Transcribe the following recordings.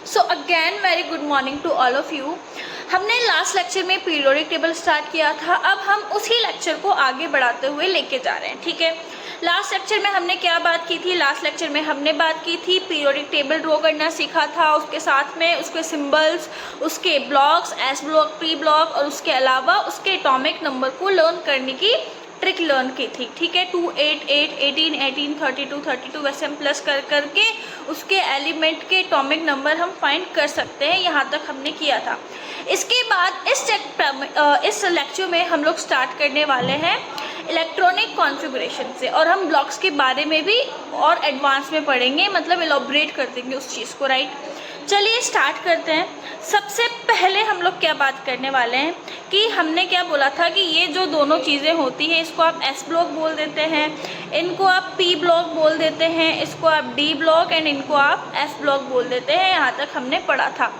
So again very good morning to all of you. हमने last lecture में periodic table start किया था, अब हम उसी लेक्चर को आगे बढ़ाते हुए लेके जा रहे हैं। ठीक है, लास्ट लेक्चर में हमने क्या बात की थी? लास्ट लेक्चर में हमने बात की थी पीरियोडिक टेबल ड्रॉ करना सीखा था, उसके साथ में उसके सिंबल्स, उसके blocks, S block, P block और उसके अलावा उसके एटॉमिक नंबर को लर्न करने की ट्रिक लर्न की थी। ठीक है, 2, 8, 8, 18, 18, 32, 32 वैसे हम प्लस कर करके उसके एलिमेंट के एटॉमिक नंबर हम फाइंड कर सकते हैं। यहाँ तक हमने किया था। इसके बाद इस लेक्चर में हम लोग स्टार्ट करने वाले हैं इलेक्ट्रॉनिक कॉन्फ़िगरेशन से, और हम ब्लॉक्स के बारे में भी और एडवांस में पढ़ेंगे, मतलब एलॉबरेट कर देंगे उस चीज़ को। राइट, चलिए स्टार्ट करते हैं। सबसे पहले हम लोग क्या बात करने वाले हैं कि हमने क्या बोला था कि ये जो दोनों चीज़ें होती हैं, इसको आप एस ब्लॉक बोल देते हैं, इनको आप पी ब्लॉक बोल देते हैं, इसको आप डी ब्लॉक एंड इनको आप एफ ब्लॉक बोल देते हैं। यहाँ तक हमने पढ़ा था।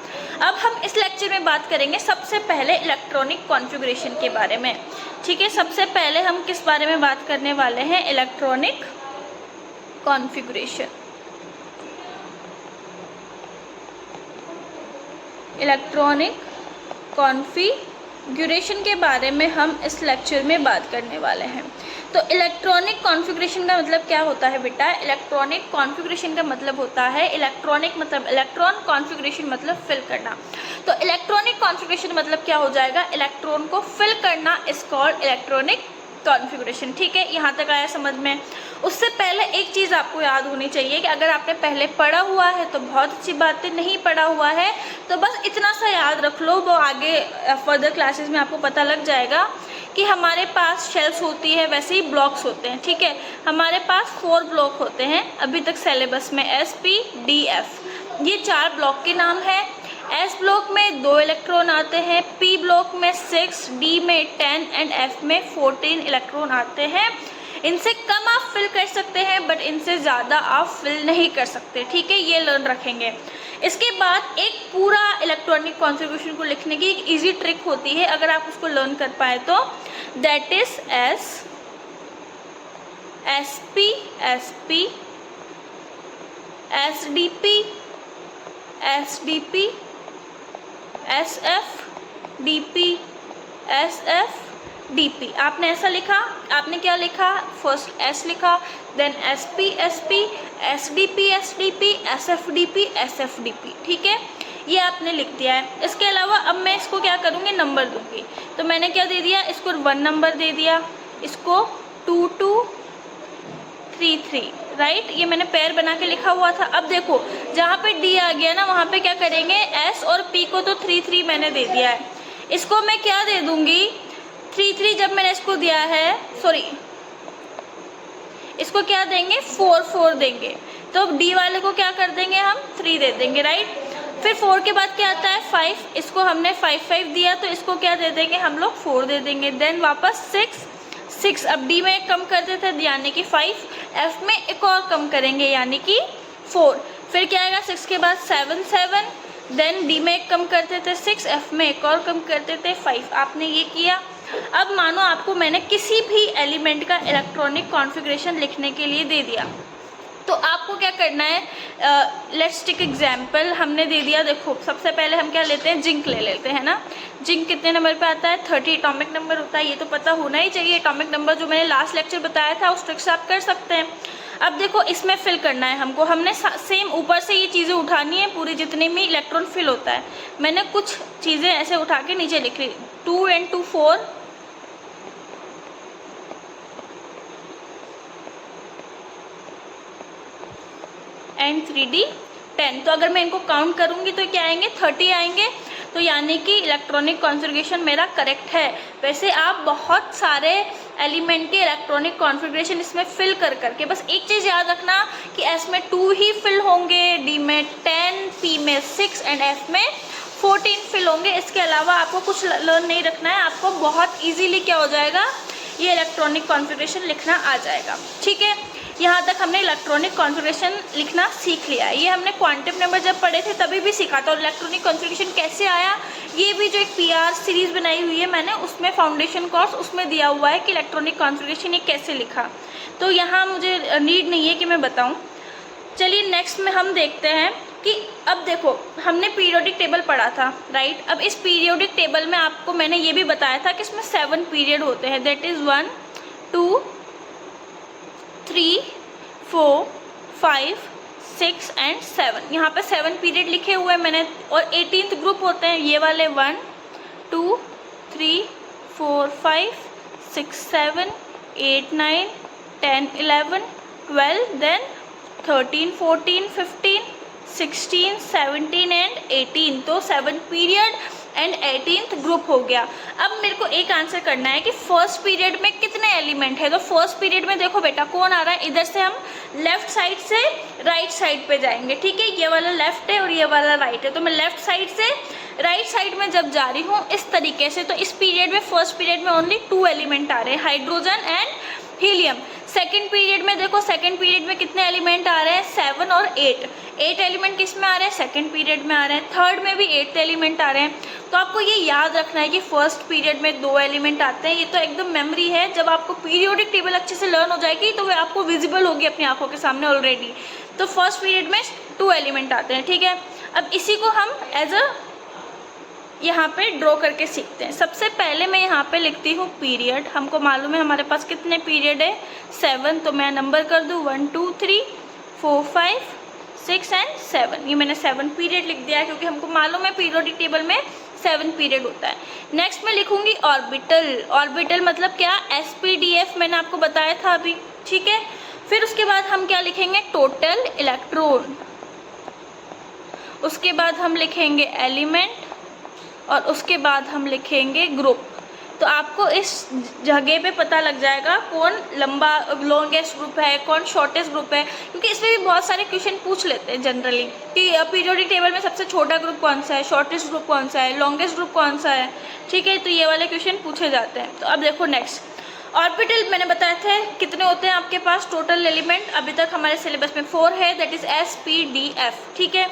अब हम इस लेक्चर में बात करेंगे सबसे पहले इलेक्ट्रॉनिक कॉन्फ़िगरेशन के बारे में। ठीक है, सबसे पहले हम किस बारे में बात करने वाले हैं? Electronic configuration. इलेक्ट्रॉनिक कॉन्फ़िगरेशन के बारे में हम इस लेक्चर में बात करने वाले हैं। तो इलेक्ट्रॉनिक कॉन्फ़िगरेशन का मतलब क्या होता है बेटा? इलेक्ट्रॉनिक कॉन्फ़िगरेशन का मतलब होता है, इलेक्ट्रॉनिक मतलब इलेक्ट्रॉन, कॉन्फ़िगरेशन मतलब फिल करना। तो इलेक्ट्रॉनिक कॉन्फ़िगरेशन मतलब क्या हो जाएगा? इलेक्ट्रॉन को फिल करना इज कॉल्ड इलेक्ट्रॉनिक कॉन्फ़िगरेशन। ठीक है, यहाँ तक आया समझ में? उससे पहले एक चीज़ आपको याद होनी चाहिए कि अगर आपने पहले पढ़ा हुआ है तो बहुत अच्छी बात है, नहीं पढ़ा हुआ है तो बस इतना सा याद रख लो, वो आगे फर्दर क्लासेस में आपको पता लग जाएगा कि हमारे पास शेल्स होती है, वैसे ही ब्लॉक्स होते हैं। ठीक है, हमारे पास 4 ब्लॉक होते हैं अभी तक सिलेबस में, एस, पी, डी, एफ, ये 4 ब्लॉक के नाम है। एस ब्लॉक में 2 इलेक्ट्रॉन आते हैं, पी ब्लॉक में 6, डी में 10 एंड एफ में 14 इलेक्ट्रॉन आते हैं। इनसे कम आप फिल कर सकते हैं बट इनसे ज़्यादा आप फिल नहीं कर सकते। ठीक है, ये लर्न रखेंगे। इसके बाद एक पूरा इलेक्ट्रॉनिक कॉन्फ़िगरेशन को लिखने की एक इजी ट्रिक होती है, अगर आप उसको लर्न कर पाए तो, that is S, S P, S P, S D P, S D P, S F, D P, S F, D P. आपने ऐसा लिखा, आपने क्या लिखा? फर्स्ट एस लिखा, then S P, S P, S D P, S D P, S F D P, S F D P. ठीक है, ये आपने लिख दिया है। इसके अलावा अब मैं इसको क्या करूँगी? नंबर दूँगी। तो मैंने क्या दे दिया? इसको 1 नंबर दे दिया, इसको 2, 2, 3, 3। राइट, ये मैंने पेयर बना के लिखा हुआ था। अब देखो जहाँ पे डी आ गया ना, वहाँ पे क्या करेंगे? एस और पी को तो 3, 3 मैंने दे दिया है, इसको मैं क्या दे दूँगी? 3, 3 जब मैंने इसको दिया है, सॉरी इसको क्या देंगे? 4, 4 देंगे। तो डी वाले को क्या कर देंगे? हम 3 दे देंगे। राइट, फिर 4 के बाद क्या आता है? 5, इसको हमने 5, 5 दिया, तो इसको क्या दे देंगे? हम लोग 4 दे देंगे। देन वापस 6, 6, अब डी में एक कम कर देते हैं यानी कि 5, एफ में एक और कम करेंगे यानी कि 4, फिर क्या आएगा? 6 के बाद 7, 7, देन डी में एक कम करते थे 6, एफ में एक और कम करते थे 5। आपने ये किया। अब मानो आपको मैंने किसी भी एलिमेंट का इलेक्ट्रॉनिक कॉन्फ़िगरेशन लिखने के लिए दे दिया, तो आपको क्या करना है? लेट्स टेक एग्जाम्पल, हमने दे दिया, देखो सबसे पहले हम क्या लेते हैं? जिंक ले लेते हैं ना। जिंक कितने नंबर पे आता है? 30 एटॉमिक नंबर होता है, ये तो पता होना ही चाहिए। एटॉमिक नंबर जो मैंने लास्ट लेक्चर बताया था उस ट्रिक से आप कर सकते हैं। अब देखो इसमें फिल करना है हमको, हमने सेम ऊपर से ये चीज़ें उठानी है, पूरी जितने में इलेक्ट्रॉन फिल होता है। मैंने कुछ चीज़ें ऐसे उठा के नीचे लिख ली, 2 and 2 4, एंड 3D 10। तो अगर मैं इनको काउंट करूँगी तो क्या आएंगे? 30 आएंगे। तो यानी कि इलेक्ट्रॉनिक कॉन्फ़िगरेशन मेरा करेक्ट है। वैसे आप बहुत सारे एलिमेंट के इलेक्ट्रॉनिक कॉन्फ़िगरेशन इसमें फिल कर करके, बस एक चीज़ याद रखना कि एस में 2 ही फिल होंगे, डी में 10, पी में 6 एंड एफ में 14 फिल होंगे। इसके अलावा आपको कुछ लर्न नहीं रखना है, आपको बहुत ईजीली क्या हो जाएगा? ये इलेक्ट्रॉनिक कॉन्फ़िगरेशन लिखना आ जाएगा। ठीक है, यहाँ तक हमने इलेक्ट्रॉनिक कॉन्फ़िगरेशन लिखना सीख लिया है। ये हमने क्वांटम नंबर जब पढ़े थे तभी भी सीखा था। और इलेक्ट्रॉनिक कॉन्फ़िगरेशन कैसे आया, ये भी जो एक PR सीरीज़ बनाई हुई है मैंने, उसमें फाउंडेशन कोर्स, उसमें दिया हुआ है कि इलेक्ट्रॉनिक कॉन्फ़िगरेशन ये कैसे लिखा। तो यहाँ मुझे नीड नहीं है कि मैं बताऊँ। चलिए नेक्स्ट में हम देखते हैं कि अब देखो हमने पीरियोडिक टेबल पढ़ा था, राइट। अब इस पीरियोडिक टेबल में आपको मैंने ये भी बताया था कि इसमें 7 पीरियड होते हैं, दैट इज़ 1 2 3 4 5 6 एंड 7। यहाँ पे 7 पीरियड लिखे हुए हैं मैंने, और 18th ग्रुप होते हैं ये वाले 1 2 3 4 5 6 7 8 9 10 11 12 देन 13 14 15 16 17 एंड 18। तो 7 पीरियड एंड 18th ग्रुप हो गया। अब मेरे को एक आंसर करना है कि फर्स्ट पीरियड में कितने एलिमेंट है। तो फर्स्ट पीरियड में देखो बेटा कौन आ रहा है, इधर से हम लेफ्ट साइड से राइट साइड पे जाएंगे, ठीक है। ये वाला लेफ्ट है और ये वाला राइट है, तो मैं लेफ्ट साइड से राइट साइड में जब जा रही हूँ इस तरीके से, तो इस पीरियड में फर्स्ट पीरियड में ओनली 2 एलिमेंट आ रहे हैं, hydrogen and helium. Second period में देखो, सेकंड पीरियड में कितने एलिमेंट आ रहे हैं, 7 और 8 एलिमेंट किस में आ रहे हैं, सेकंड पीरियड में आ रहे हैं। थर्ड में भी 8 एलिमेंट आ रहे हैं। तो आपको ये याद रखना है कि फर्स्ट पीरियड में 2 एलिमेंट आते हैं। ये तो एकदम मेमोरी है, जब आपको पीरियोडिक टेबल अच्छे से लर्न हो जाएगी तो वह आपको विजिबल होगी अपनी आंखों के सामने ऑलरेडी। तो फर्स्ट पीरियड में 2 एलिमेंट आते हैं, ठीक है। अब इसी को हम एज अ यहाँ पे ड्रॉ करके सीखते हैं। सबसे पहले मैं यहाँ पे लिखती हूँ पीरियड। हमको मालूम है हमारे पास कितने पीरियड है, 7। तो मैं नंबर कर दूँ 1 2 3 4 5 6 एंड 7। ये मैंने 7 पीरियड लिख दिया है क्योंकि हमको मालूम है पीरियोडिक टेबल में 7 पीरियड होता है। नेक्स्ट मैं लिखूँगी ऑर्बिटल। ऑर्बिटल मतलब क्या, SPDF मैंने आपको बताया था अभी, ठीक है। फिर उसके बाद हम क्या लिखेंगे, टोटल इलेक्ट्रॉन। उसके बाद हम लिखेंगे एलिमेंट, और उसके बाद हम लिखेंगे ग्रुप। तो आपको इस जगह पे पता लग जाएगा कौन लॉन्गेस्ट ग्रुप है, कौन शॉर्टेस्ट ग्रुप है, क्योंकि इसमें भी बहुत सारे क्वेश्चन पूछ लेते हैं जनरली कि पीरियोडिक टेबल में सबसे छोटा ग्रुप कौन सा है, शॉर्टेस्ट ग्रुप कौन सा है, लॉन्गेस्ट ग्रुप कौन सा है, ठीक है। तो ये वाले क्वेश्चन पूछे जाते हैं। तो अब देखो नेक्स्ट ऑर्बिटल मैंने बताया थे कितने होते हैं आपके पास टोटल एलिमेंट। अभी तक हमारे सिलेबस में 4 है, दैट इज SPDF, ठीक है।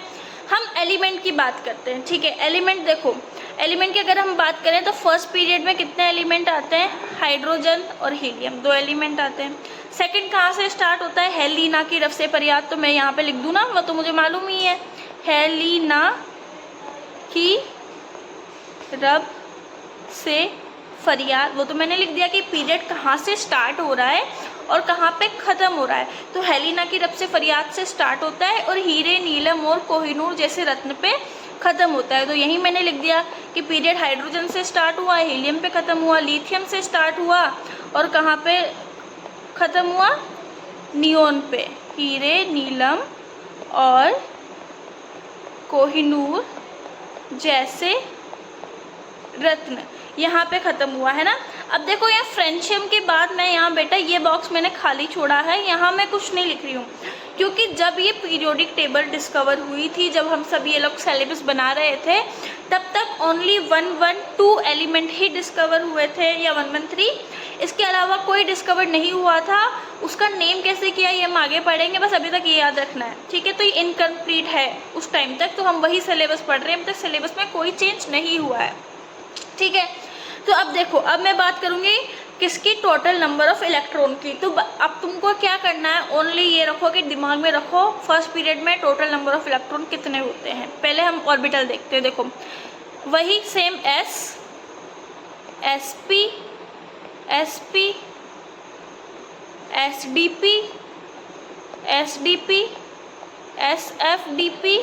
हम एलिमेंट की बात करते हैं, ठीक है। एलिमेंट देखो, एलिमेंट की अगर हम बात करें तो फर्स्ट पीरियड में कितने एलिमेंट आते हैं, हाइड्रोजन और हीलियम, 2 एलिमेंट आते हैं। सेकंड कहाँ से स्टार्ट होता है, हेलिना की रफ से फरियाद। तो मैं यहाँ पे लिख दूँ ना, वो तो मुझे मालूम ही है, हेलिना की रब से फरियाद। वो तो मैंने लिख दिया कि पीरियड कहाँ से स्टार्ट हो रहा है और कहाँ पे ख़त्म हो रहा है। तो हेलिना की रब से फरियाद से स्टार्ट होता है और हीरे, नीलम और कोहिनूर जैसे रत्न पे ख़त्म होता है। तो यही मैंने लिख दिया कि पीरियड हाइड्रोजन से स्टार्ट हुआ, हीलियम पे ख़त्म हुआ, लिथियम से स्टार्ट हुआ और कहाँ पे ख़त्म हुआ, नियोन पे, हीरे, नीलम और कोहिनूर जैसे रत्न यहाँ पे ख़त्म हुआ है ना। अब देखो यहाँ फ्रेंशियम के बाद मैं यहाँ बेटा ये बॉक्स मैंने खाली छोड़ा है, यहाँ मैं कुछ नहीं लिख रही हूँ, क्योंकि जब ये पीरियोडिक टेबल डिस्कवर हुई थी, जब हम सब ये लोग सिलेबस बना रहे थे, तब तक ओनली 112 एलिमेंट ही डिस्कवर हुए थे, या 113। इसके अलावा कोई डिस्कवर नहीं हुआ था। उसका नेम कैसे किया ये हम आगे पढ़ेंगे, बस अभी तक ये याद रखना है, ठीक है। तो ये इनकम्प्लीट है उस टाइम तक, तो हम वही सिलेबस पढ़ रहे हैं, अभी तक सिलेबस में कोई चेंज नहीं हुआ है, ठीक है। तो अब देखो, अब मैं बात करूँगी किसकी, टोटल नंबर ऑफ इलेक्ट्रॉन की। तो अब तुमको क्या करना है, ओनली ये रखो कि दिमाग में रखो फर्स्ट पीरियड में टोटल नंबर ऑफ इलेक्ट्रॉन कितने होते हैं। पहले हम ऑर्बिटल देखते हैं। देखो वही same S, SP, SP, SDP, SDP, SFDP,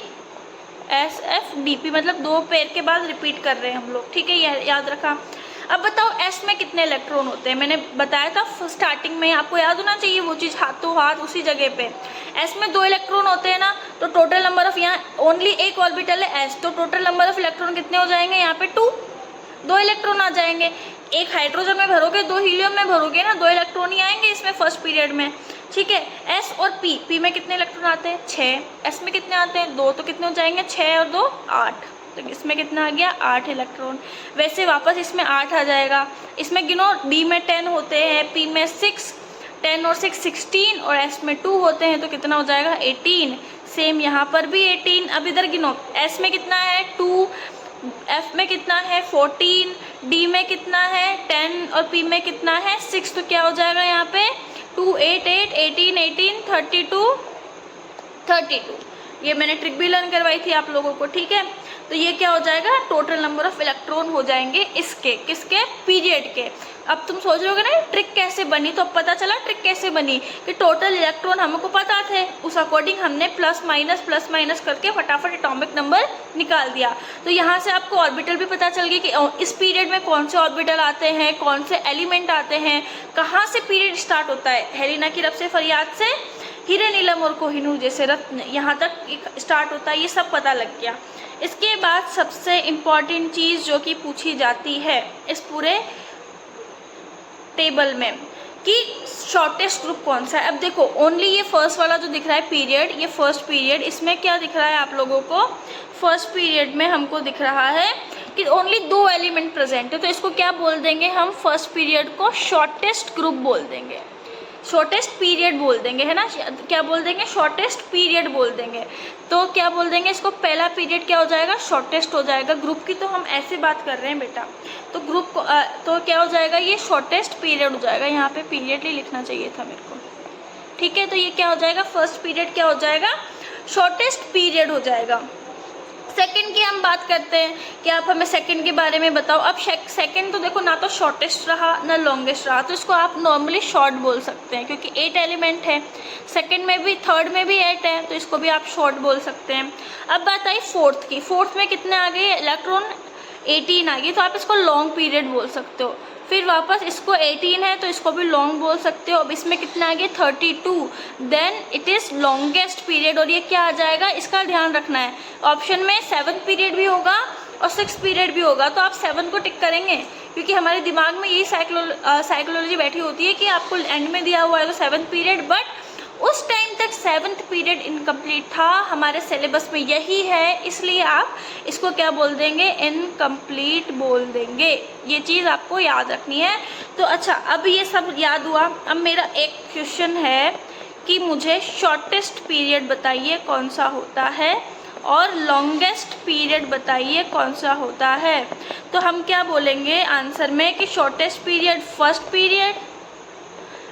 SFDP, मतलब 2 पेयर के बाद रिपीट कर रहे हैं हम लोग, ठीक है, याद रखा। अब बताओ S में कितने इलेक्ट्रॉन होते हैं। मैंने बताया था स्टार्टिंग में, आपको याद होना चाहिए वो चीज़, हाथों हाथ उसी जगह पे। S में 2 इलेक्ट्रॉन होते हैं ना, तो टोटल नंबर ऑफ, यहाँ ओनली एक ऑर्बिटल है S, तो टोटल नंबर ऑफ इलेक्ट्रॉन कितने हो जाएंगे, यहाँ पे 2 इलेक्ट्रॉन आ जाएंगे। एक हाइड्रोजन में भरोगे, 2 हीलियम में भरोगे ना, 2 इलेक्ट्रॉन ही आएंगे इसमें फर्स्ट पीरियड में, ठीक है। S और P में कितने इलेक्ट्रॉन आते हैं, 6। S में कितने आते हैं, 2, तो कितने हो जाएंगे, 6 और 2 8, तो इसमें कितना आ गया, 8 इलेक्ट्रॉन। वैसे वापस इसमें 8 आ जाएगा। इसमें गिनो, D में 10 होते हैं, P में 6, 10 और 6 16, और S में 2 होते हैं, तो कितना हो जाएगा, 18। सेम यहाँ पर भी 18। अब इधर गिनो, S में कितना है, 2, F में कितना है, 14, D में कितना है, 10, और P में कितना है, 6, तो क्या हो जाएगा यहाँ पे, 2 8 8 18 18 32 32, ये मैंने ट्रिक भी लर्न करवाई थी आप लोगों को, ठीक है। तो ये क्या हो जाएगा, टोटल नंबर ऑफ इलेक्ट्रॉन हो जाएंगे इसके, किसके, पीरियड के। अब तुम सोच रहे हो ना ट्रिक कैसे बनी, तो अब पता चला ट्रिक कैसे बनी कि टोटल इलेक्ट्रॉन हमको पता थे, उस अकॉर्डिंग हमने प्लस माइनस करके फटाफट एटॉमिक नंबर निकाल दिया। तो यहाँ से आपको ऑर्बिटल भी पता चल गई कि इस पीरियड में कौन से ऑर्बिटल आते हैं, कौन से एलिमेंट आते हैं, कहाँ से पीरियड स्टार्ट होता है, हेलिना की रब से फरियाद से हीरे नीलम और कोहिनूर जैसे रत्न यहाँ तक स्टार्ट होता है, ये सब पता लग गया। इसके बाद सबसे इम्पॉर्टेंट चीज़ जो कि पूछी जाती है इस पूरे टेबल में कि शॉर्टेस्ट ग्रुप कौन सा है। अब देखो ओनली ये फर्स्ट वाला जो दिख रहा है पीरियड, ये फर्स्ट पीरियड, इसमें क्या दिख रहा है आप लोगों को, फर्स्ट पीरियड में हमको दिख रहा है कि ओनली 2 एलिमेंट प्रेजेंट है, तो इसको क्या बोल देंगे हम, फर्स्ट पीरियड को शॉर्टेस्ट ग्रुप बोल देंगे, शॉर्टेस्ट पीरियड बोल देंगे, है ना, क्या बोल देंगे, शॉर्टेस्ट पीरियड बोल देंगे। तो क्या बोल देंगे इसको, पहला पीरियड क्या हो जाएगा, शॉर्टेस्ट हो जाएगा। ग्रुप की तो हम ऐसे बात कर रहे हैं बेटा, तो ग्रुप को तो क्या हो जाएगा, ये शॉर्टेस्ट पीरियड हो जाएगा। यहाँ पे पीरियड ही लिखना चाहिए था मेरे को, ठीक है। तो ये क्या हो जाएगा, फर्स्ट पीरियड क्या हो जाएगा, शॉर्टेस्ट पीरियड हो जाएगा। सेकंड की हम बात करते हैं कि आप हमें सेकंड के बारे में बताओ। अब सेकंड तो देखो ना तो शॉर्टेस्ट रहा ना लॉन्गेस्ट रहा, तो इसको आप नॉर्मली शॉर्ट बोल सकते हैं क्योंकि 8 एलिमेंट है, सेकंड में भी थर्ड में भी 8 है, तो इसको भी आप शॉर्ट बोल सकते हैं। अब बात आई फोर्थ की, फोर्थ में कितने आ गए इलेक्ट्रॉन, 18 आ गई, तो आप इसको लॉन्ग पीरियड बोल सकते हो। फिर वापस इसको 18 है तो इसको भी लॉन्ग बोल सकते हो। अब इसमें कितना आ गया 32, then it is longest period, और ये क्या आ जाएगा, इसका ध्यान रखना है, ऑप्शन में 7th पीरियड भी होगा और 6th पीरियड भी होगा, तो आप 7 को टिक करेंगे क्योंकि हमारे दिमाग में यही साइकोलॉजी बैठी होती है कि आपको एंड में दिया हुआ है तो 7th पीरियड, बट उस टाइम तक 7th पीरियड इनकम्प्लीट था, हमारे सिलेबस में यही है, इसलिए आप इसको क्या बोल देंगे, इनकम्प्लीट बोल देंगे। ये चीज़ आपको याद रखनी है। तो अच्छा, अब ये सब याद हुआ। अब मेरा एक क्वेश्चन है कि मुझे शॉर्टेस्ट पीरियड बताइए कौन सा होता है और लॉन्गेस्ट पीरियड बताइए कौन सा होता है। तो हम क्या बोलेंगे आंसर में कि shortest period first period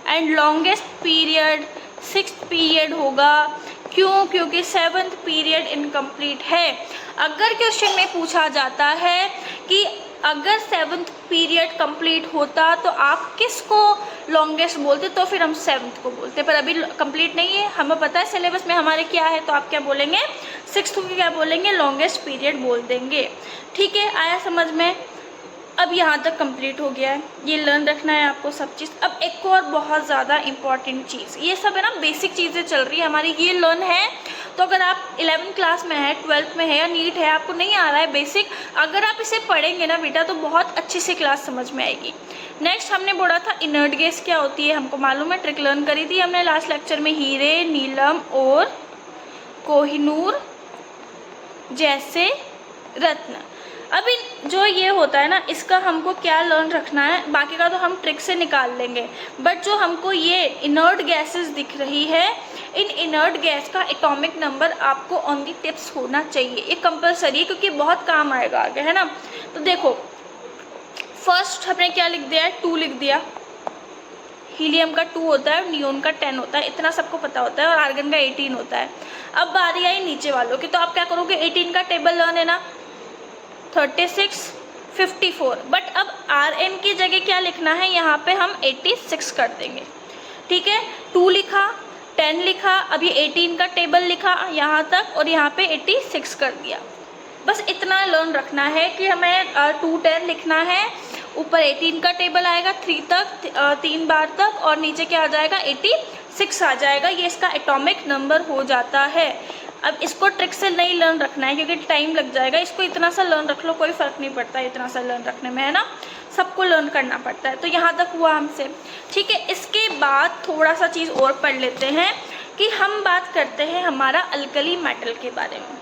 and longest period 6th period होगा। क्यों, क्योंकि 7th पीरियड इनकम्प्लीट है। अगर क्वेश्चन में पूछा जाता है कि अगर 7th पीरियड कंप्लीट होता तो आप किसको लॉन्गेस्ट बोलते, तो फिर हम 7th को बोलते, पर अभी कंप्लीट नहीं है, हमें पता है सिलेबस में हमारे क्या है, तो आप क्या बोलेंगे 6th को क्या बोलेंगे, लॉन्गेस्ट पीरियड बोल देंगे। ठीक है, आया समझ में। अब यहाँ तक कंप्लीट हो गया है, ये लर्न रखना है आपको सब चीज़। अब एक और बहुत ज़्यादा इम्पॉर्टेंट चीज़, ये सब है ना बेसिक चीज़ें चल रही है हमारी, ये लर्न है। तो अगर आप 11th क्लास में है, 12th में है या नीट है, आपको नहीं आ रहा है बेसिक, अगर आप इसे पढ़ेंगे ना बेटा तो बहुत अच्छे से क्लास समझ में आएगी। नेक्स्ट हमने बोला था इनर्ट गैस क्या होती है, हमको मालूम है, ट्रिक लर्न करी थी हमने लास्ट लेक्चर में, हीरे नीलम और कोहिनूर जैसे रत्न। अभी जो ये होता है ना, इसका हमको क्या लर्न रखना है, बाकी का तो हम ट्रिक से निकाल लेंगे, बट जो हमको ये इनर्ट गैसेस दिख रही है, इन इनर्ट गैस का एटॉमिक नंबर आपको ऑन दी टिप्स होना चाहिए, ये कंपलसरी है क्योंकि बहुत काम आएगा आगे, है ना। तो देखो फर्स्ट हमने क्या लिख दिया है, 2 लिख दिया, हीलियम का 2 होता है और नियोन का 10 होता है, इतना सबको पता होता है, और आर्गन का 18 होता है। अब बारी आई नीचे वालों की, तो आप क्या करोगे, 18 का टेबल लर्न है ना, 36, 54, बट अब Rn की जगह क्या लिखना है, यहाँ पे हम 86 कर देंगे। ठीक है, 2 लिखा, 10 लिखा, अब ये 18 का टेबल लिखा यहाँ तक, और यहाँ पे 86 कर दिया। बस इतना लर्न रखना है कि हमें 2, 10 लिखना है, ऊपर 18 का टेबल आएगा 3 तक, 3 बार तक, और नीचे क्या आ जाएगा 86 आ जाएगा, ये इसका एटॉमिक नंबर हो जाता है। अब इसको ट्रिक से नहीं लर्न रखना है क्योंकि टाइम लग जाएगा, इसको इतना सा लर्न रख लो, कोई फ़र्क नहीं पड़ता इतना सा लर्न रखने में, है ना, सबको लर्न करना पड़ता है। तो यहाँ तक हुआ हमसे। ठीक है, इसके बाद थोड़ा सा चीज़ और पढ़ लेते हैं कि हम बात करते हैं हमारा अल्कली मेटल के बारे में।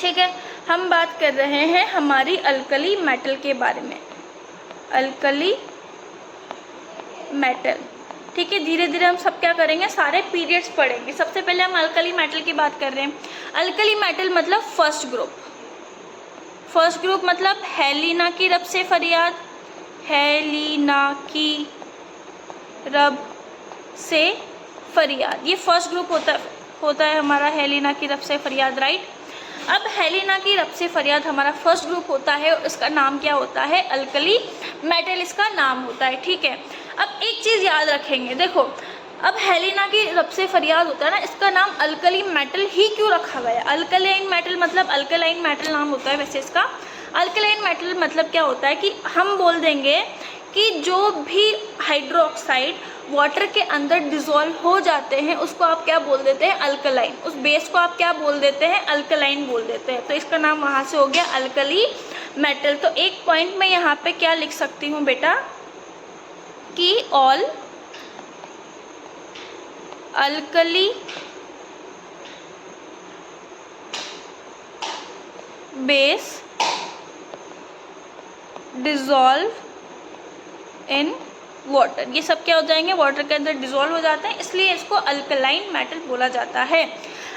ठीक है, हम बात कर रहे हैं हमारी अल्कली मेटल के बारे में, अल्कली मेटल। ठीक है, धीरे धीरे हम सब क्या करेंगे, सारे पीरियड्स पढ़ेंगे। सबसे पहले हम अल्कली मेटल की बात कर रहे हैं। अल्कली मेटल मतलब फर्स्ट ग्रुप, फर्स्ट ग्रुप मतलब हेलिना की रब से फरियाद, हेलिना की रब से फरियाद, ये फर्स्ट ग्रुप होता है। होता है हमारा हेलिना की रब से फरियाद, राइट। अब हेलिना की रब से फरियाद हमारा फर्स्ट ग्रुप होता है और इसका नाम क्या होता है, अल्कली मेटल इसका नाम होता है, ठीक है। अब एक चीज़ याद रखेंगे, देखो अब हेलिना की रब से फरियाद होता है ना, इसका नाम अल्कली मेटल ही क्यों रखा गया है। अल्कलाइन मेटल मतलब अल्कलाइन मेटल नाम होता है वैसे इसका। अल्कलाइन मेटल मतलब क्या होता है कि हम बोल देंगे कि जो भी हाइड्रोक्साइड वाटर के अंदर डिज़ोल्व हो जाते हैं उसको आप क्या बोल देते हैं, अल्कलाइन। उस बेस को आप क्या बोल देते हैं, अल्कलाइन बोल देते हैं। तो इसका नाम वहाँ से हो गया अल्कली मेटल। तो एक पॉइंट में यहाँ पे क्या लिख सकती हूँ बेटा कि all alkali base dissolve in water, ये सब क्या हो जाएंगे, वाटर के अंदर डिज़ोल्व हो जाते हैं, इसलिए इसको अल्कलाइन मेटल बोला जाता है।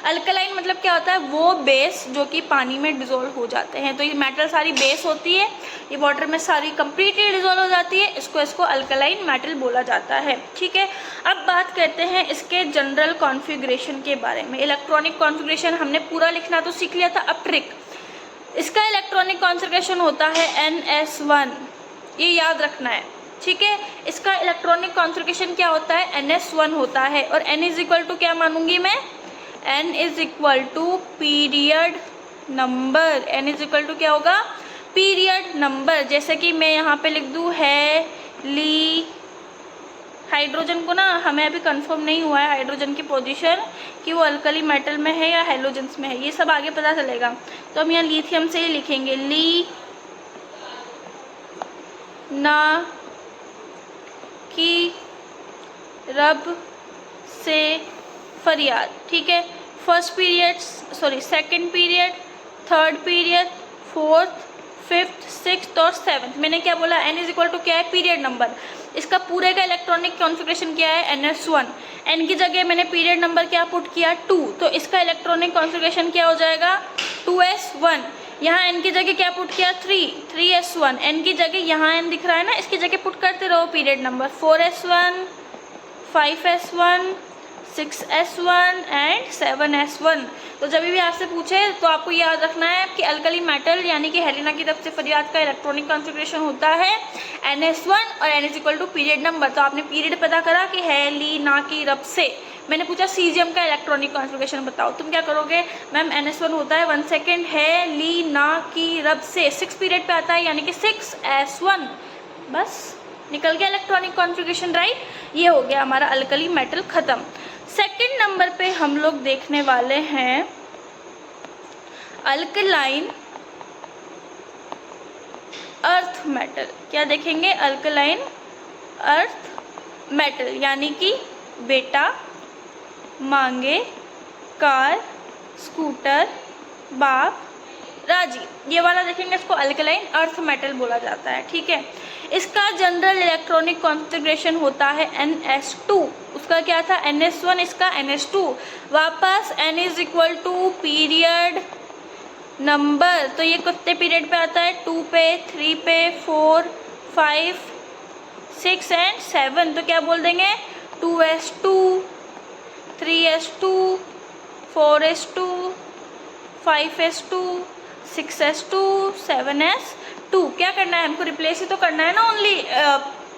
अल्कलाइन मतलब क्या होता है, वो बेस जो कि पानी में डिज़ोल्व हो जाते हैं। तो ये मेटल सारी बेस होती है, ये वाटर में सारी कंप्लीटली डिज़ोल्व हो जाती है, इसको अल्कलाइन मेटल बोला जाता है, ठीक है। अब बात करते हैं इसके जनरल कॉन्फ़िगरेशन के बारे में। इलेक्ट्रॉनिक कॉन्फ़िगरेशन हमने पूरा लिखना तो सीख लिया था। अब ट्रिक, इसका इलेक्ट्रॉनिक कॉन्फ़िगरेशन होता है NS1, ये याद रखना है, ठीक है। इसका इलेक्ट्रॉनिक कॉन्फ़िगरेशन क्या होता है, NS1 होता है। और N इज इक्वल टू क्या मानूंगी मैं, N is equal to period number. N is equal to क्या होगा, पीरियड नंबर। जैसे कि मैं यहाँ पे लिख दूँ है ली, हाइड्रोजन को ना हमें अभी कंफर्म नहीं हुआ है हाइड्रोजन की पोजीशन कि वो अल्कली मेटल में है या हेलोजेंस में है, ये सब आगे पता चलेगा। तो हम यहाँ लिथियम से ही लिखेंगे ली ना की रब से फरियाद, ठीक है। First period, sorry second period, third period, fourth, fifth, sixth और सेवन्थ। मैंने क्या बोला, N इज इक्वल टू क्या है, पीरियड नंबर। इसका पूरे का इलेक्ट्रॉनिक कॉन्फ़िगरेशन क्या है, NS1। N की जगह मैंने पीरियड नंबर क्या पुट किया, 2, तो इसका इलेक्ट्रॉनिक कॉन्फ़िगरेशन क्या हो जाएगा, 2s1। यहाँ N की जगह क्या पुट किया, 3s1। N की जगह यहाँ N दिख रहा है ना, इसकी जगह पुट करते रहो period number, 4s1, 5s1, 6s1 and 7s1। तो जब भी आपसे पूछे तो आपको याद रखना है कि अल्कली मेटल यानी कि हेलिना की तरफ से फरियाद का इलेक्ट्रॉनिक कॉन्फ़िगरेशन होता है NS1 और N is equal to period number. तो आपने पीरियड पता करा कि हेलिना की रब से, मैंने पूछा सीजियम का इलेक्ट्रॉनिक कॉन्फ़िगरेशन बताओ, तुम क्या करोगे, मैम NS1 होता है 1 सेकेंड हेलिना की रब से, 6 पीरियड पे आता है यानी कि 6s1, बस निकल गया इलेक्ट्रॉनिक कॉन्फ़िगरेशन, राइट। ये हो गया हमारा अल्कली मेटल ख़त्म। सेकंड नंबर पे हम लोग देखने वाले हैं अल्कलाइन अर्थ मेटल। क्या देखेंगे, अल्कलाइन अर्थ मेटल यानी कि बेटा, मांगे, कार, स्कूटर, बाप, राजी, ये वाला देखेंगे, इसको अल्कलाइन अर्थ मेटल बोला जाता है, ठीक है। इसका जनरल इलेक्ट्रॉनिक कॉन्फ़िगरेशन होता है NS2। उसका क्या था, NS1, इसका NS2। वापस N is equal to period number, तो ये कितने पीरियड पे आता है, 2 पे, 3 पे, 4, 5, 6 एंड 7। तो क्या बोल देंगे, 2s2, 3s2, 4s2, 5s2, 6s2, 7s2। क्या करना है हमको, रिप्लेस ही तो करना है ना, ओनली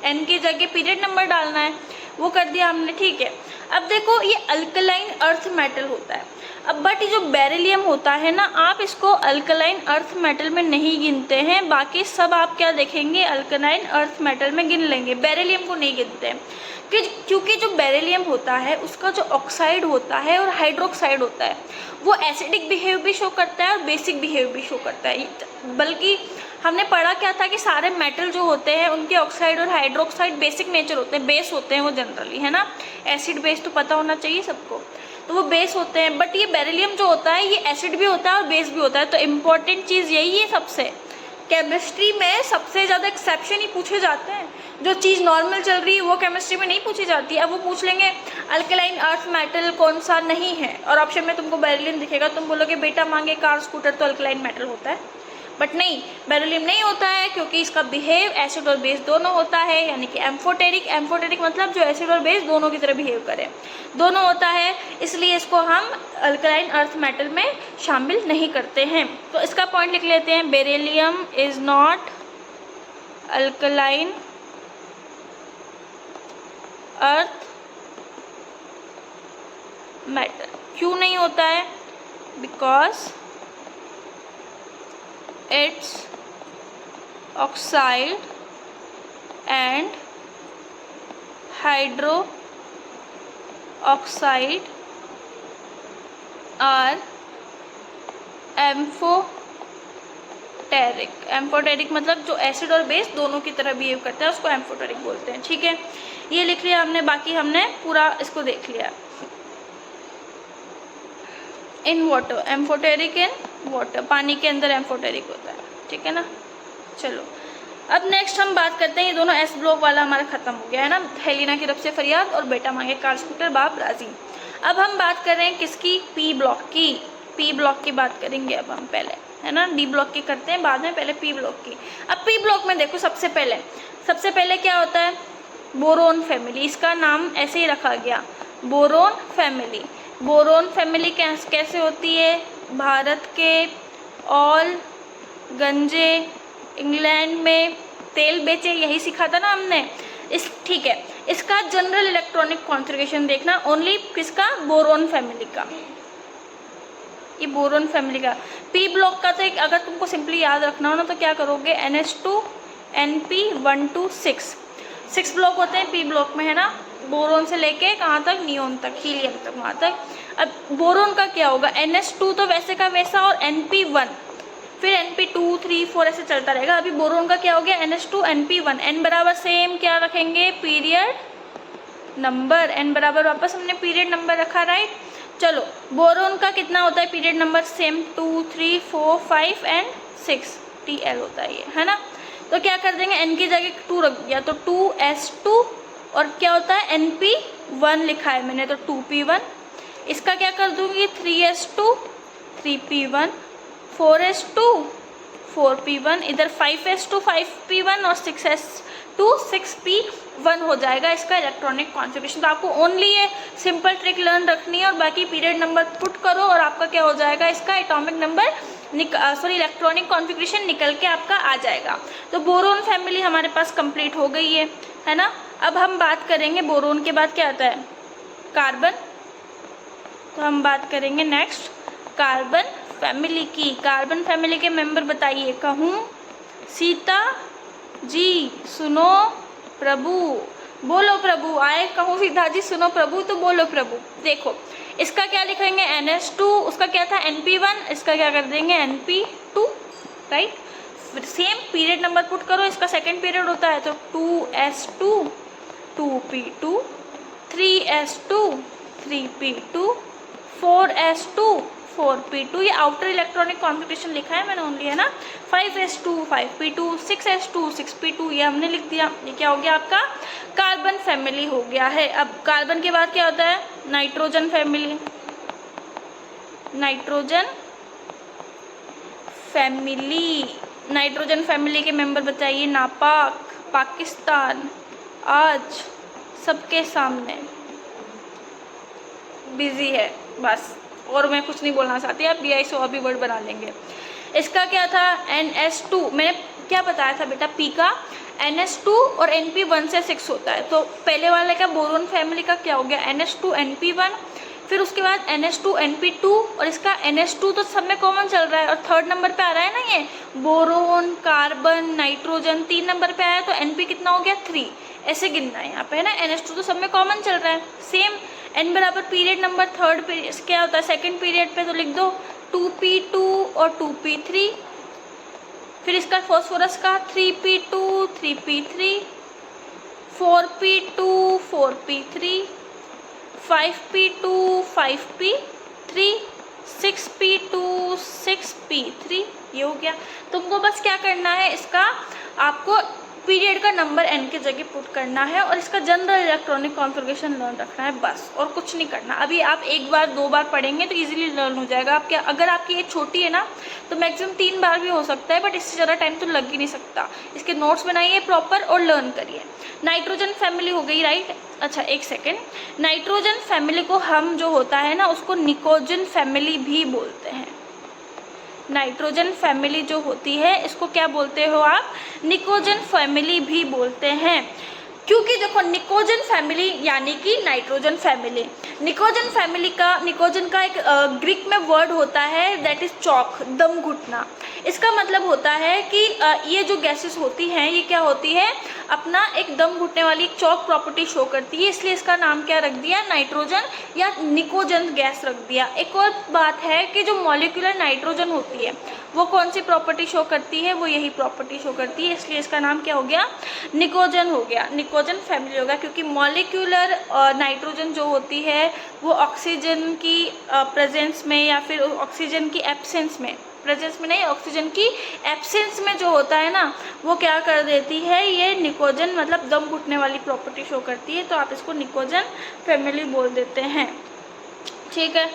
N की जगह पीरियड नंबर डालना है, वो कर दिया हमने, ठीक है। अब देखो ये अल्कलाइन अर्थ मेटल होता है। अब बट ये जो बेरिलियम होता है ना, आप इसको अल्कलाइन अर्थ मेटल में नहीं गिनते हैं, बाकी सब आप क्या देखेंगे, अल्कलाइन अर्थ मेटल में गिन लेंगे, बेरिलियम को नहीं गिनते हैं। क्योंकि जो बेरिलियम होता है उसका जो ऑक्साइड होता है और हाइड्रोक्साइड होता है वो एसिडिक बिहेव भी शो करता है और बेसिक बिहेव भी शो करता है। बल्कि हमने पढ़ा क्या था कि सारे मेटल जो होते हैं उनके ऑक्साइड और हाइड्रोक्साइड बेसिक नेचर होते हैं, बेस होते हैं वो जनरली, है ना। एसिड बेस तो पता होना चाहिए सबको, तो वो बेस होते हैं। बट ये बेरिलियम जो होता है ये एसिड भी होता है और बेस भी होता है। तो इम्पॉर्टेंट चीज़ यही है, सबसे केमिस्ट्री में सबसे ज़्यादा एक्सेप्शन ही पूछे जाते हैं। जो चीज़ नॉर्मल चल रही है वो केमिस्ट्री में नहीं पूछी जाती। अब वो पूछ लेंगे अल्कलाइन अर्थ मेटल कौन सा नहीं है, और ऑप्शन में तुमको बेरिलियम दिखेगा, तुम बोलोगे बेटा मांगे कार स्कूटर, तो अल्कलाइन मेटल होता है। बट नहीं, बेरिलियम नहीं होता है क्योंकि इसका बिहेव एसिड और बेस दोनों होता है, यानी कि एम्फोटेरिक। एम्फोटेरिक मतलब जो एसिड और बेस दोनों की तरह बिहेव करे, दोनों होता है, इसलिए इसको हम अल्कलाइन अर्थ मेटल में शामिल नहीं करते हैं। तो इसका पॉइंट लिख लेते हैं, beryllium is not alkaline earth metal. क्यों नहीं होता है? Because it's oxide and hydroxide are amphoteric. Amphoteric मतलब जो एसिड और बेस दोनों की तरह बिहेव करता है उसको एम्फोटेरिक बोलते हैं। ठीक है, ये लिख लिया हमने, बाकी हमने पूरा इसको देख लिया। In water, amphoteric in water, पानी के अंदर एम्फोटेरिक होता है। ठीक है ना, चलो अब नेक्स्ट हम बात करते हैं, ये दोनों एस ब्लॉक वाला हमारा खत्म हो गया है ना, हेलिना की रब से फरियाद और बेटा मांगे कार स्कूटर बाप राजी। अब हम बात कर रहे हैं किसकी? पी ब्लॉक की। पी ब्लॉक की बात करेंगे अब हम पहले, है ना, डी ब्लॉक की करते हैं बाद में, पहले पी ब्लॉक की। अब पी ब्लॉक में देखो सबसे पहले क्या होता है? बोरोन फैमिली, इसका नाम ऐसे ही रखा गया, बोरोन फैमिली। बोरोन फैमिली कैसे होती है? भारत के ऑल गंजे इंग्लैंड में तेल बेचे, यही सीखा था ना हमने। ठीक है, इसका जनरल इलेक्ट्रॉनिक कॉन्फ़िगरेशन देखना, ओनली किसका? बोरोन फैमिली का, ये बोरोन फैमिली का। पी ब्लॉक का तो एक, अगर तुमको सिंपली याद रखना हो ना तो क्या करोगे, NH2 NP126 6 ब्लॉक होते हैं पी ब्लॉक में, है ना, बोरोन से लेके कहाँ तक? नियोन तक, हीलियम तक, वहाँ तक। अब बोरोन का क्या होगा? NH2 तो वैसे का वैसा, और NP1, फिर NP2 3 4 ऐसे चलता रहेगा। अभी बोरोन का क्या हो गया? NH2 NP1, N बराबर सेम क्या रखेंगे? पीरियड नंबर, N बराबर वापस हमने पीरियड नंबर रखा, राइट। चलो बोरोन का कितना होता है period number? Same 2 3 4 5 and 6 TL होता है ये, है ना। तो क्या कर देंगे, N की जगह 2 रख दिया तो 2S2, और क्या होता है? NP1 लिखा है मैंने तो 2P1। इसका क्या कर दूंगी? 3S2 3P1, 4S2 4P1, इधर 5S2 5P1 और 6S2 6P1 हो जाएगा इसका इलेक्ट्रॉनिक कॉन्फ़िगरेशन। तो आपको ओनली ये सिंपल ट्रिक लर्न रखनी है और बाकी पीरियड नंबर पुट करो और आपका क्या हो जाएगा? इसका एटॉमिक नंबर इलेक्ट्रॉनिक कॉन्फ़िगरेशन निकल के आपका आ जाएगा। तो बोरोन फैमिली हमारे पास कंप्लीट हो गई है ना। अब हम बात करेंगे बोरोन के बाद क्या आता है? कार्बन। तो हम बात करेंगे नेक्स्ट कार्बन फैमिली की। कार्बन फैमिली के मेंबर बताइए। कहूँ सीता जी सुनो प्रभु, बोलो प्रभु। आए कहूँ सीता जी सुनो प्रभु तो बोलो प्रभु। देखो इसका क्या लिखेंगे? NH2, उसका क्या था? NP1, इसका क्या कर देंगे? NP2, right. फिर सेम पीरियड नंबर पुट करो, इसका सेकेंड पीरियड होता है तो 2S2 2P2, 3S2 3P2, 4S2 4P2। ये आउटर इलेक्ट्रॉनिक कॉन्फ़िगरेशन लिखा है मैंने ओनली, है ना। 5S2 5P2, 6S2 6P2, ये हमने लिख दिया। ये क्या हो गया? आपका कार्बन फैमिली हो गया है। अब कार्बन के बाद क्या होता है? Nitrogen family. Nitrogen family, nitrogen family के मेंबर बताइए। नापाक, पाकिस्तान, आज सबके सामने बिजी है, बस और मैं कुछ नहीं बोलना चाहती। आप BI से और भी वर्ड बना लेंगे। इसका क्या था? NS2, मैंने क्या बताया था बेटा? P का NS2 और NP1 से 6 होता है। तो पहले वाले का बोरोन फैमिली का क्या हो गया? NH2 NP1, फिर उसके बाद NH2 NP2, और इसका NH2 तो सब में कॉमन चल रहा है और थर्ड नंबर पे आ रहा है ना ये बोरोन, कार्बन, नाइट्रोजन 3 नंबर पे आया तो NP कितना हो गया? 3। ऐसे गिनना है यहाँ पे, है ना। NH2 तो सब में कॉमन चल रहा है। सेम N बराबर पीरियड नंबर थर्ड पीरियड क्या होता है? सेकेंड पीरियड पे तो लिख दो 2P2 और 2P3, फिर इसका फॉस्फोरस का 3P2 3P3, 4P2 4P3, 5P2 5P3, 6P2 6P3, ये हो गया। तुमको बस क्या करना है, इसका आपको पीरियड का नंबर n की जगह पुट करना है और इसका जनरल इलेक्ट्रॉनिक कॉन्फ़िगरेशन लर्न रखना है, बस और कुछ नहीं करना। अभी आप एक बार दो बार पढ़ेंगे तो इजीली लर्न हो जाएगा। आपके अगर आपकी एज छोटी है ना तो मैक्सिमम 3 बार भी हो सकता है, बट इससे ज़्यादा टाइम तो लग ही नहीं सकता। इसके नोट्स बनाइए प्रॉपर और लर्न करिए। नाइट्रोजन फैमिली हो गई, राइट। अच्छा एक सेकेंड, नाइट्रोजन फैमिली को हम जो होता है ना उसको निकोजन फैमिली भी बोलते हैं। नाइट्रोजन फैमिली जो होती है इसको क्या बोलते हो आप? निकोजन फैमिली भी बोलते हैं। क्योंकि देखो निकोजन फैमिली यानी कि नाइट्रोजन फैमिली, निकोजन फैमिली का, निकोजन का एक ग्रीक में वर्ड होता है दैट इज चॉक, दम घुटना। इसका मतलब होता है कि ये जो गैसेस होती हैं ये क्या होती है, अपना एक दम घुटने वाली चॉक प्रॉपर्टी शो करती है, इसलिए इसका नाम क्या रख दिया, नाइट्रोजन या निकोजन गैस रख दिया। एक और बात है कि जो मॉलिक्यूलर नाइट्रोजन होती है वो कौन सी प्रॉपर्टी शो करती है, वो यही प्रॉपर्टी शो करती है, इसलिए इसका नाम क्या हो गया, निकोजन हो गया, निकोजन फैमिली होगा। क्योंकि मॉलिक्यूलर नाइट्रोजन जो होती है वो ऑक्सीजन की प्रेजेंस में या फिर ऑक्सीजन की एब्सेंस में, प्रेजेंस में नहीं, ऑक्सीजन की एब्सेंस में जो होता है ना वो क्या कर देती है, ये निकोजन मतलब दम घुटने वाली प्रॉपर्टी शो करती है, तो आप इसको निकोजन फैमिली बोल देते हैं। ठीक है,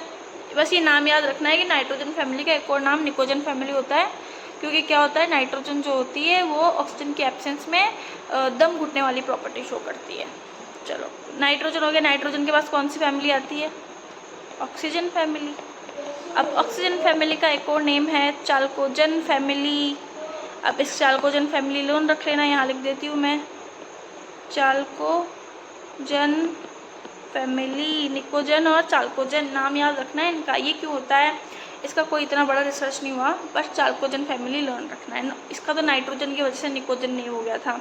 बस ये नाम याद रखना है कि नाइट्रोजन फैमिली का एक और नाम निकोजन फैमिली होता है। क्योंकि क्या होता है, नाइट्रोजन जो होती है वो ऑक्सीजन की एब्सेंस में दम घुटने वाली प्रॉपर्टी शो करती है। चलो नाइट्रोजन हो गया, नाइट्रोजन के पास कौन सी फैमिली आती है, ऑक्सीजन फैमिली। अब ऑक्सीजन फैमिली का एक और नेम है चाल्कोजन फैमिली। अब इस चाल्कोजन फैमिली लोन रख लेना, यहाँ लिख देती हूँ मैं, चाल्कोजन फैमिली, निकोजन और चाल्कोजन नाम याद रखना है इनका। ये क्यों होता है, इसका कोई इतना बड़ा रिसर्च नहीं हुआ, बस चाल्कोजन फैमिली लर्न रखना है। इसका तो नाइट्रोजन की वजह से निकोजन नहीं हो गया था।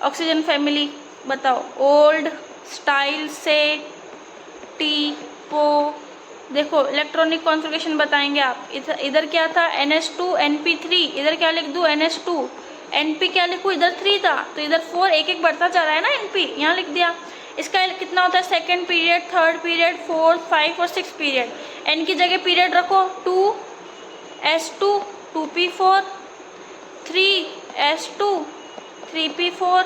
ऑक्सीजन फैमिली बताओ, ओल्ड स्टाइल से टी पो, देखो इलेक्ट्रॉनिक कॉन्फ़िगरेशन बताएंगे आप। इधर क्या था, NH2 NP3, इधर क्या लिख दूँ, NH2 NP क्या लिखूँ, इधर 3 था तो इधर 4, एक एक बढ़ता जा रहा है ना NP, यहाँ लिख दिया। इसका कितना होता है, सेकंड पीरियड, थर्ड पीरियड, 4, 5 और 6 पीरियड। N की जगह पीरियड रखो, 2S2 2P4, 3S2 3P4,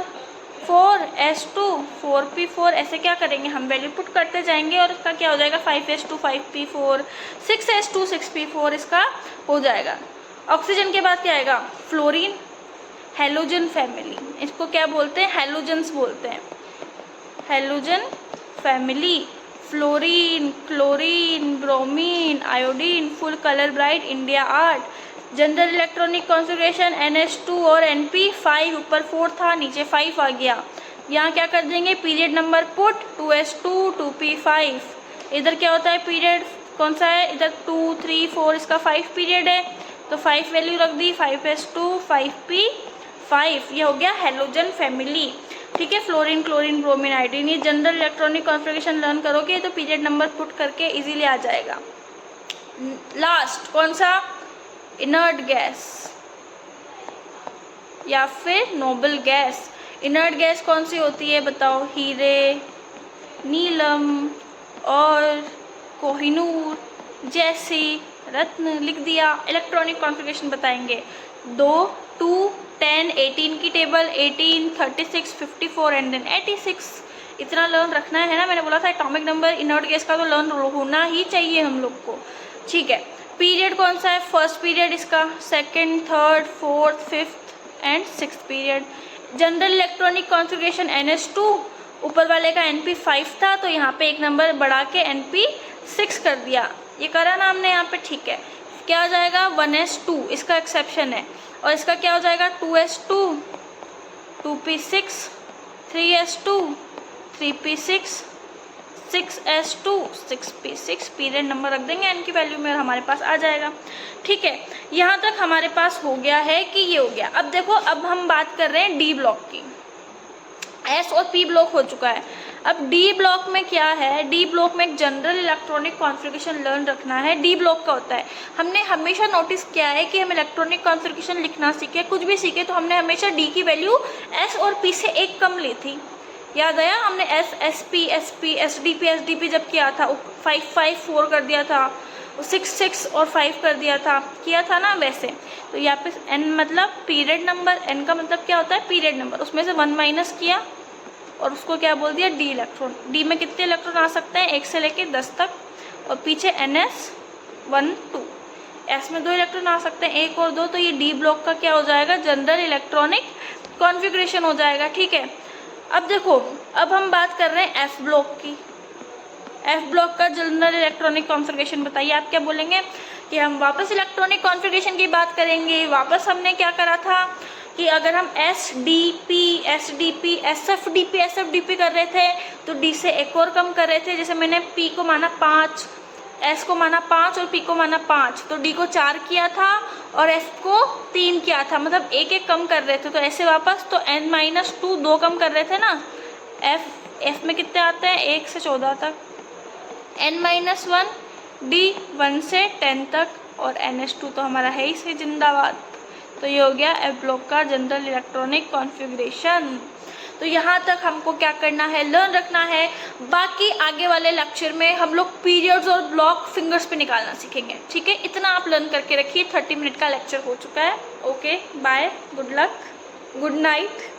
4S2 4P4, ऐसे क्या करेंगे हम, वैल्यू पुट करते जाएंगे और इसका क्या हो जाएगा, 5S2 5P4, 6S2 6P4 इसका हो जाएगा। ऑक्सीजन के बाद क्या आएगा, फ्लोरीन, हेलोजन फैमिली, इसको क्या बोलते हैं, हेलोजन्स बोलते हैं, halogen family. Fluorine, chlorine, bromine, iodine, full colour bright, India art. General electronic configuration NH2 और NP, 5 ऊपर 4 था, नीचे 5 आ गया। यहाँ क्या कर देंगे, period number put 2S2 2P5। इधर क्या होता है, पीरियड कौन सा है, इधर 2 3 4, इसका 5 पीरियड है तो 5 वैल्यू रख दी, 5S2 5P5, ये हो गया हेलोजन फैमिली। ठीक है, फ्लोरीन, क्लोरीन, ब्रोमीन, आयोडीन। ये जनरल इलेक्ट्रॉनिक कॉन्फ़िगरेशन लर्न करोगे तो पीरियड नंबर पुट करके इजीली आ जाएगा। लास्ट कौन सा, इनर्ट गैस या फिर नोबल गैस। इनर्ट गैस कौन सी होती है बताओ, हीरे, नीलम और कोहिनूर जैसी रत्न, लिख दिया। इलेक्ट्रॉनिक कॉन्फ़िगरेशन बताएंगे, 2 2 10 18 की टेबल, 18 36 54 एंड देन 86। इतना लर्न रखना है ना, मैंने बोला था एटॉमिक नंबर इनर्ट गैस का तो लर्न होना ही चाहिए हम लोग को। ठीक है, पीरियड कौन सा है, फर्स्ट पीरियड इसका, second, third, fourth, fifth and sixth period. General electronic configuration NH2, ऊपर वाले का NP5 था तो यहाँ पे एक नंबर बढ़ा के NP6 कर दिया, ये करा ना हमने यहाँ पे। ठीक है, क्या हो जाएगा, 1S2, इसका एक्सेप्शन है, और इसका क्या हो जाएगा, 2S2 2P6, 3S2 3P6, 6S2 6P6, period number रख देंगे n की वैल्यू में और हमारे पास आ जाएगा। ठीक है, यहाँ तक हमारे पास हो गया है कि ये हो गया। अब देखो, अब हम बात कर रहे हैं डी ब्लॉक की। S और P ब्लॉक हो चुका है, अब डी ब्लॉक में क्या है, डी ब्लॉक में एक जनरल इलेक्ट्रॉनिक कॉन्फ़िगरेशन लर्न रखना है। डी ब्लॉक का होता है, हमने हमेशा नोटिस किया है कि हम इलेक्ट्रॉनिक कॉन्फ़िगरेशन लिखना सीखे, कुछ भी सीखे तो हमने हमेशा डी की वैल्यू S और P से एक कम ली थी। याद आया, हमने SP SP SDP जब किया था 5 5 4 कर दिया था, 6 6 और 5 कर दिया था, किया था ना वैसे। तो यहाँ पे n मतलब पीरियड नंबर, n का मतलब क्या होता है पीरियड नंबर, उसमें से 1 माइनस किया और उसको क्या बोल दिया d इलेक्ट्रॉन। d में कितने इलेक्ट्रॉन आ सकते हैं 1 से लेके 10 तक, और पीछे ns 1 2, s में 2 इलेक्ट्रॉन आ सकते हैं 1 और 2, तो ये d ब्लॉक का क्या हो जाएगा जनरल इलेक्ट्रॉनिक कॉन्फ़िगरेशन हो जाएगा। ठीक है, अब देखो अब हम बात कर रहे हैं f ब्लॉक की। f ब्लॉक का जनरल इलेक्ट्रॉनिक कॉन्फ़िगरेशन बताइए, आप क्या बोलेंगे कि हम वापस इलेक्ट्रॉनिक कॉन्फ़िगरेशन की बात करेंगे। वापस हमने क्या करा था कि अगर हम SDP SDP SFDP SFDP कर रहे थे तो D से एक और कम कर रहे थे, जैसे मैंने P को माना 5, S को माना 5 और P को माना 5, तो D को 4 किया था और F को 3 किया था, मतलब एक एक कम कर रहे थे। तो ऐसे वापस तो n-2 2 कम कर रहे थे ना, F में कितने आते हैं 1 से 14 तक, n-1 D 1 से 10 तक, और ns2 तो हमारा है ही सही जिंदाबाद। तो ये हो गया f ब्लॉक का जनरल इलेक्ट्रॉनिक कॉन्फ़िगरेशन। तो यहाँ तक हमको क्या करना है लर्न रखना है, बाकी आगे वाले लेक्चर में हम लोग पीरियड्स और ब्लॉक फिंगर्स पे निकालना सीखेंगे। ठीक है, इतना आप लर्न करके रखिए। 30 मिनट का लेक्चर हो चुका है। Okay bye, good luck, good night.